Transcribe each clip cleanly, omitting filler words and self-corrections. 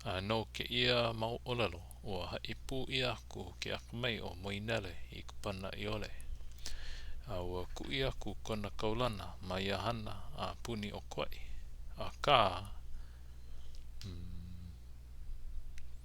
No ke ia mau olelo ua haipu ia ku ke akamai o Moolelo I kupana I ole. Ua ku ia ku kona kaulana mai hana a puni o kwai. A ka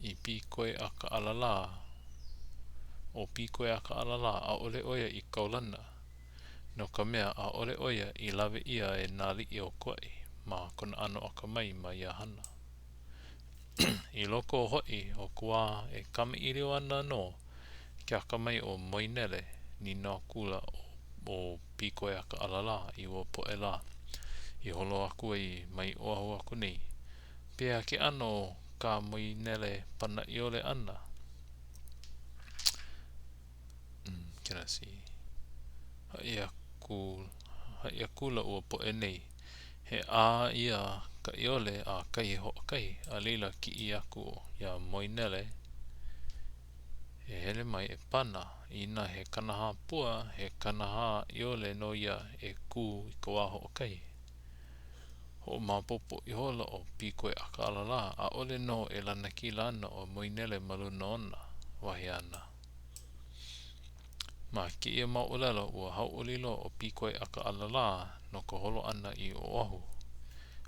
I Pikoiakaalala o Pikoiakaalala a ole oia I kaulana. No ka mea a ole oia I lawe ia e nali I o kwai ma kona ano akamai mai hana. I loko hoi o kua e kama irio ana no ke akamai o Moolelo ni nā kula o Pikoiakaalala I o poe la I holo aku ai mai Oahu aku nei pea ke ano ka Moolelo pana I ole ana can I see hai akula o poe nei he a ia ka I ole a kai ho kai a leila ki I aku ia Moolelo e hele mai e pana ina he kanaha pua he kanaha I ole no ia e ku I ka waho o kai ho mapopo I hola o Pikoiakaalala a ole no e lana ki lana o Moolelo maluna ona wahi ana ma ki ia Moolelo ua hau olilo o Pikoiakaalala no ka holo ana I Oahu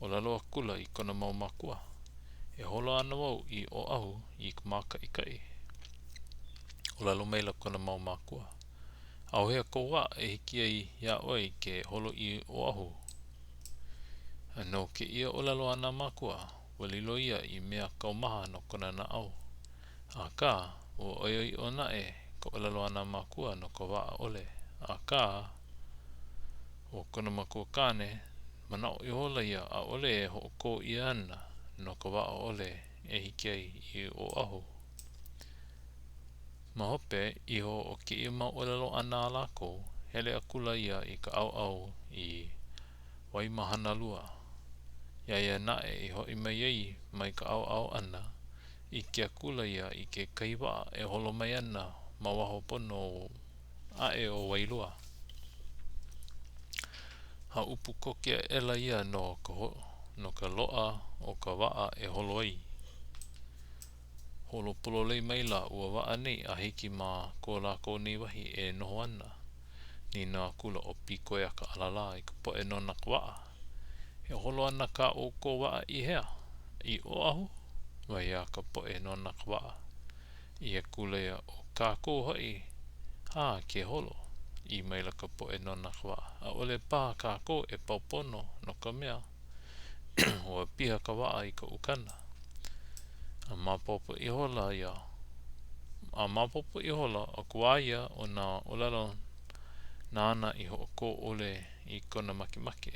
o lalo akula I kona mau makua e holo ana wau I Oahu I ka maka I kai o lalo meila kona mau makua au hea koua e hiki ai ia oi ke holo I Oahu no ke ia o lalo ana makua walilo ia I mea kaumaha no kona na au a ka o oi o nae ka o lalo ana makua no ka waa ole a ka o kona makua kane manao I hola ia a ole e ho ko ia ana no ka waa ole e hiki ai I Oahu ma hope iho o ke ia Moolelo ana lako hele akula ia I ka au I Waimahanalua ia nae I hoi mai ai mai ka au ana I ke akula ia I ke kaiwa e holo mai ana ma waho pono ae o Wailua ha upu kokea ela ia no ka loa o ka waa e holo ai holo pololei maila ua waa nei a hiki ma ko lako nei wahi e noho ana ni nā kula o Pikoiakaalala I ka poe nona ka waa e holo ana ka o ko waa I hea I Oahu wai a ka poe nona ka waa I e kulea o kako hoi ke holo I maila ka poe nona ka waa a ole pā kako e paupono no ka mea o piha ka waa I ka ukana a mapopo I hola ia a mapopo I hola o kuaia o nā olelo nāna I ho ko ole I kona makemake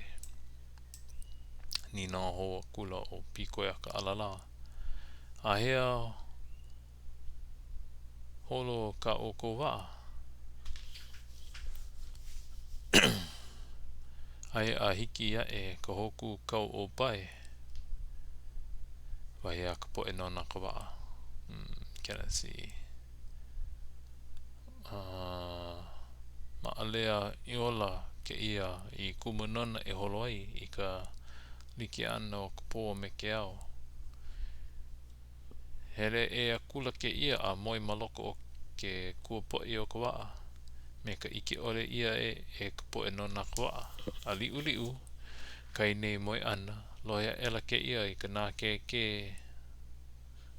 ni nā hoa kula o Pikoiakaalala a hea holo ka o ko waa ai a hiki ia e ka Hoku Kau Opae wai a ka poe nona ka waa can I see ma alea I ola ke ia I kumanona e holo ai I ka like ana o ka pō me ke ao hele e akula ke ia a moi maloko o ke kuapoi o ka waa me ka ike ore ia e ka poe nona ka waa a liu kai nei moi ana loia ela ke ia I ka nā ke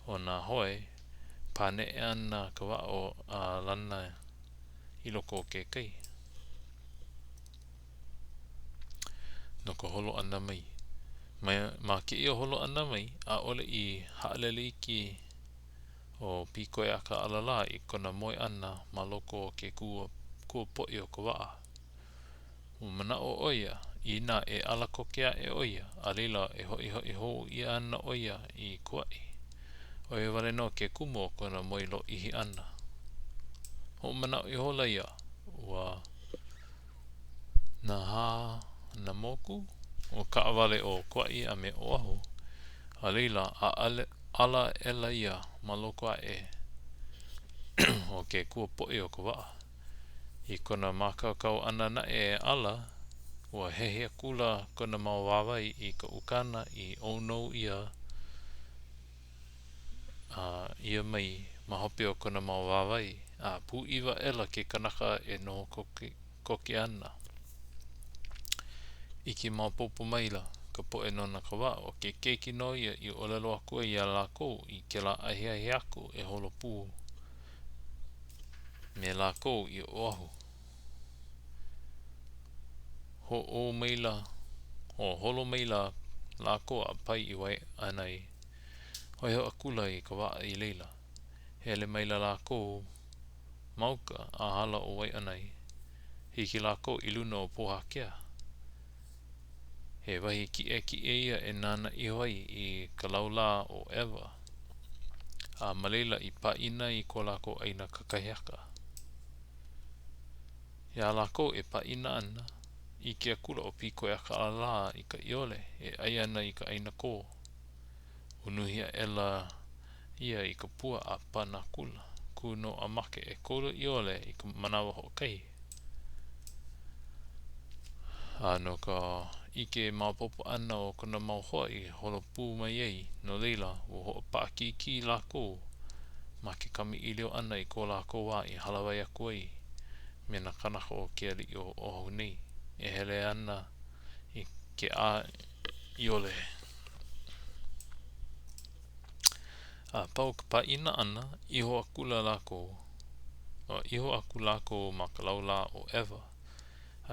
o nā hoe pane e ana ka waa o a lana I loko o ke kai no ka holo ana mai ma ke ia holo ana mai a ole I haalele iki o Pikoiakaalala I kona moi ana ma loko o ke kuapoi o ka waa o mana o oia ina e ala kokea e oia a leila e hoi ia ana oia I kuai o e wale no ke kumu o kona moilo ihi ana ho mana I hola ia ua na moku o ka awale o kuai a me Oahu a leila ala ela ia ma loko e o ke kuapoi o ka waa I kona makakau ana na e ala ua hehe kula kona mau wawai I ka ukana I ono ia ia mai mahope o kona mau wawai pu iwa ela ke kanaka e no koke ana iki mau popo maila ka poe nona ka wā o ke keiki no ia i olelo aku i a lako i ke la ahi aku e holo pū me lako i Oahu ho o maila o holo maila lako a pai i wai anai hoi ho akula i ka wā i leila hele maila lako mauka a hala o wai anai hiki lako i luna o pohakea he wahi ki e ia e nana i hoi i ka laula o ewa a malela i paina i ko lako aina kakahiaka ia lako e paina ana i ke akula o Pikoiakaalala i ka iole e ai ana i ka aina ko unuhia ela ia i ka pua a pana kula kuno a make e kola iole i ka manawa hokai no ka ike maupopo ana o kona mau hoa i holo pū mai ei no leila o ho paaki ki lako ma ke kami ilio ana i ko lako wā i halawai aku ai me na kanaka o ke ali o Oahu nei e hele ana i ke a iole pau ka paina ana iho akula lako iho aku lako ma ka laula o ever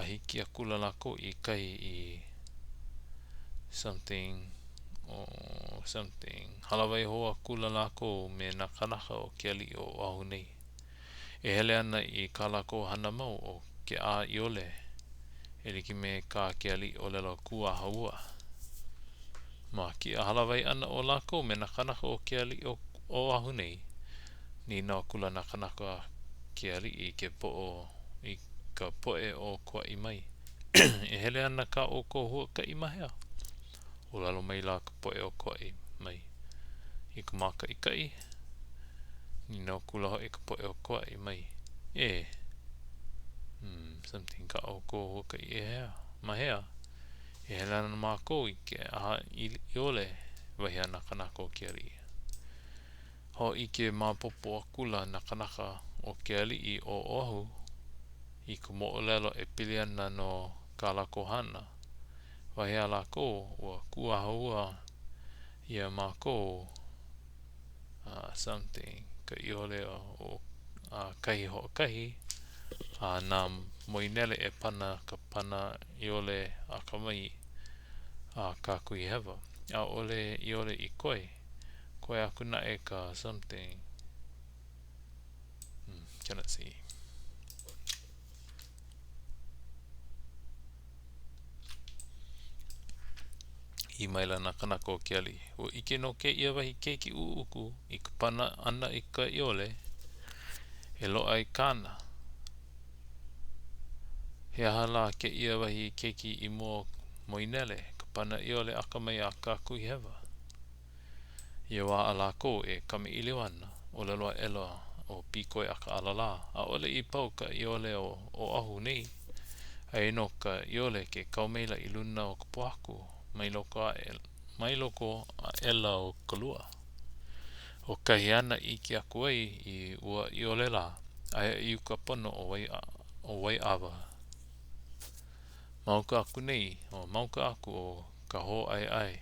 hiki akula lako i kai i something halawai hoa kula lako me na kanaka o ke ali o Oahu nei e hele ana i ka lako hana mau o ke a iole e liki me ka ke ali o lelo kua haua ma ki a halawai ana o lako me na kanaka o ke ali o Oahu nei ni na kula na kanaka ke ali i ke po i ka poe o kua i mai e hele ana ka o ko hua ka i mahea o lalo mai la ka poe o kua i mai i ka maka i kai ni na kula ho i ka poe o kua i mai something ka o ko hua ka i hea mahea e hele ana mako i ke aha i ole wahi ana kanaka o ke ali ho i ke mapopo akula na kanaka o ke ali i o Oahu i ka moolelo e pili ana no ka lako hana wahi a lako ua kua haua ia mako something ka iole o kahi ho kahi na moinele e pana ka pana iole a ka mai ka kui hewa a ole iole i koe aku na e ka something cannot see i maila na kanaka o ke ali o ike no ke ia wahi keiki uuku i ka pana ana i ka iole e loa i kana he hala ke ia wahi keiki i mua moinele ka pana iole aka mai a ka kui hewa ia wā a lako e kami ilio ana o leloa eloa o Pikoiakaalala a ole i pau ka iole o Oahu nei ai no ka iole ke kaumeila i luna o ka pohaku mai loko a ela o kalua o kahi ana i ki aku ai i ua iole la ai i uka pono o wai awa mauka aku nei o mauka aku o ka ho ai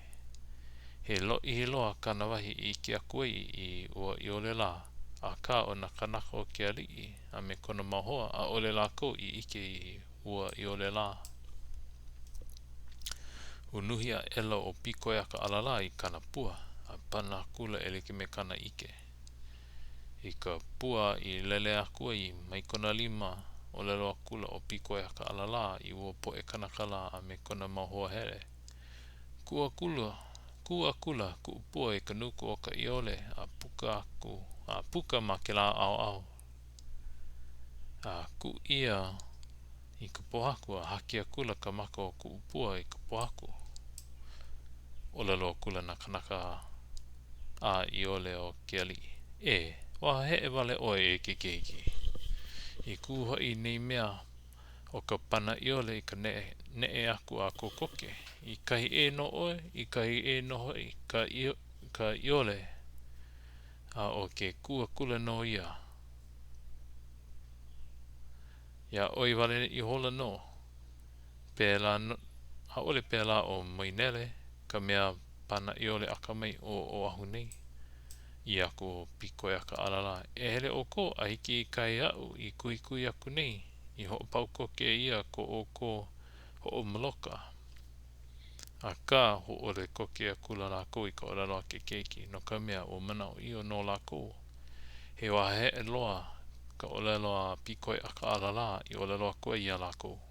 he i loa kana wahi i ki aku ai i ua iole la a ka o na kanaka o ke ali a me kona mahoa a ole lako i ike i ua iole la unuhia ela o Pikoiakaalala i kana pua a pana kula e liki me kana ike i ka pua i lele aku ai mai kona lima o lelo akula o Pikoiakaalala i ua po e kanakala a me kona mahoa hele ku akula ku pua e kanuku o ka iole a puka ma ke la ao ku ia i ka pohaku a haki akula ka maka o ku pua i ka pohaku o lelo akula na kanaka a iole o ke ali wa he e wale oe e ke keiki i ku hoi nei mea o ka pana iole i ka ne aku a kokoke i kahi e no oe i kahi e no hoi ka iole a o ke kua kula no ia. Ia oi wale I hola no. Pēla no, haole pēla o Moolelo, ka mea pana I ole aka mai o Oahu nei. I ako Pikoiakaalala. E hele o ko a hiki I kai au I kui aku nei. I ho pau ko ke ia ko o ko ho maloka. A ka ho ole ko ke kula lako I ka olaloa ke keiki no ka mea o mana o io no lako. He wa he loa ka olaloa Pikoiakaalala I olaloa ko ia lako.